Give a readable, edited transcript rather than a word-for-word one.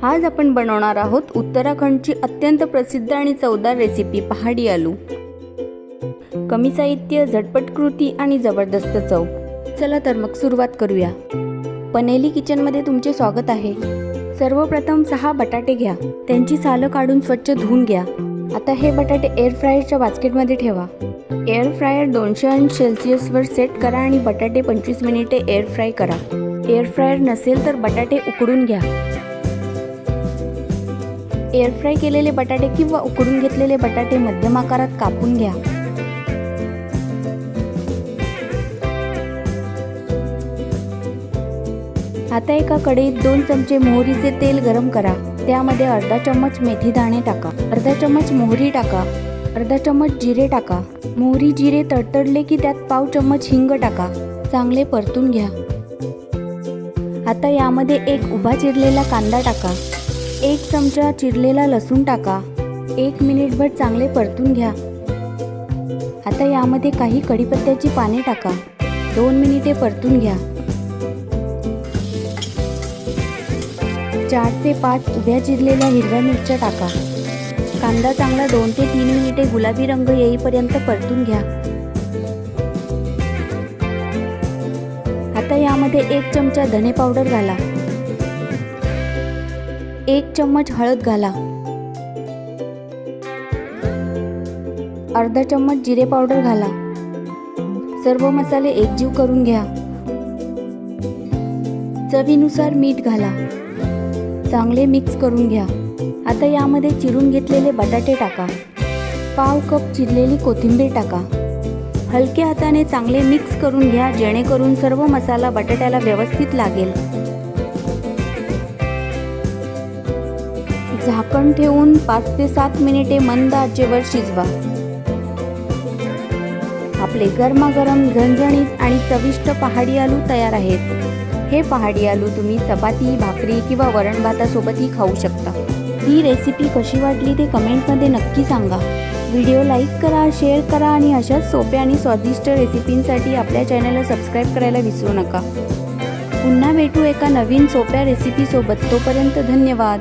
आज आपण बनवणार आहोत उत्तराखंडची अत्यंत प्रसिद्ध आणि चवदार रेसिपी पहाडी आलू। कमी साहित्य, झटपट कृती आणि जबरदस्त चव। चला तर मग सुरुवात करूया। पनेली किचनमध्ये तुमचे स्वागत आहे। सर्वप्रथम 6 बटाटे घ्या, त्यांची सालं काढून स्वच्छ धुवून घ्या। आता हे बटाटे एअर फ्रायरच्या बास्केटमध्ये ठेवा। एअर फ्रायर 200 सेल्सिअसवर सेट करा आणि बटाटे 25 मिनिटे एअर फ्राय करा। एअर फ्रायर नसेल तर बटाटे उकडून घ्या। एअर फ्राय केलेले बटाटे किंवा उकडून घेतलेले बटाटे मध्यम आकारात कापून घ्या। आता एका कढईत 2 चमचे मोहरीचे तेल गरम करा। त्यामध्ये अर्धा चम्मच मेथी दाणे टाका, अर्धा चम्मच मोहरी टाका, अर्धा चम्मच जिरे टाका। मोहरी जिरे तडतडले की त्यात पाव चम्मच हिंग टाका, चांगले परतून घ्या। आता यामध्ये एक उभा चिरलेला कांदा टाका, 1 चमचा चिरलेला लसूण टाका। 1 मिनिटभर चांगले परतून घ्या। आता यामध्ये काही कढीपत्त्याची पाने टाका, 2 मिनिटे परतून घ्या। 4 ते 5 उभ्या चिरलेल्या हिरव्या मिरच्या टाका। कांदा चांगला 2 ते 3 मिनिटे गुलाबी रंग येईपर्यंत परतून घ्या। आता यामध्ये 1 चमचा धने पावडर घाला, 1 चम्मच हळद घाला, अर्धा चम्मच जिरे पावडर घाला। सर्व मसाले एकजीव करून घ्या। चवीनुसार मीठ घाला, चांगले मिक्स करून घ्या। आता यामध्ये चिरून घेतलेले बटाटे टाका, पाव कप चिरलेली कोथिंबीर टाका। हलक्या हाताने चांगले मिक्स करून घ्या, जेणेकरून सर्व मसाला बटाट्याला व्यवस्थित लागेल। झाकण ठेवून 5 ते 7 मिनिटे मंद आचेवर शिजवा। आपले गरमागरम, झणझणीत आणि चविष्ट पहाडी आलू तयार आहेत। हे पहाडी आलू तुम्ही चपाती, भाकरी किंवा वरण भातासोबतही खाऊ शकता। ही रेसिपी कशी वाटली ते कमेंटमध्ये नक्की सांगा। व्हिडिओ लाईक करा, शेअर करा आणि अशाच सोप्या आणि स्वादिष्ट रेसिपींसाठी आपल्या चॅनलला सबस्क्राईब करायला विसरू नका। पुन्हा भेटू एका नवीन सोप्या रेसिपीसोबत। तोपर्यंत धन्यवाद।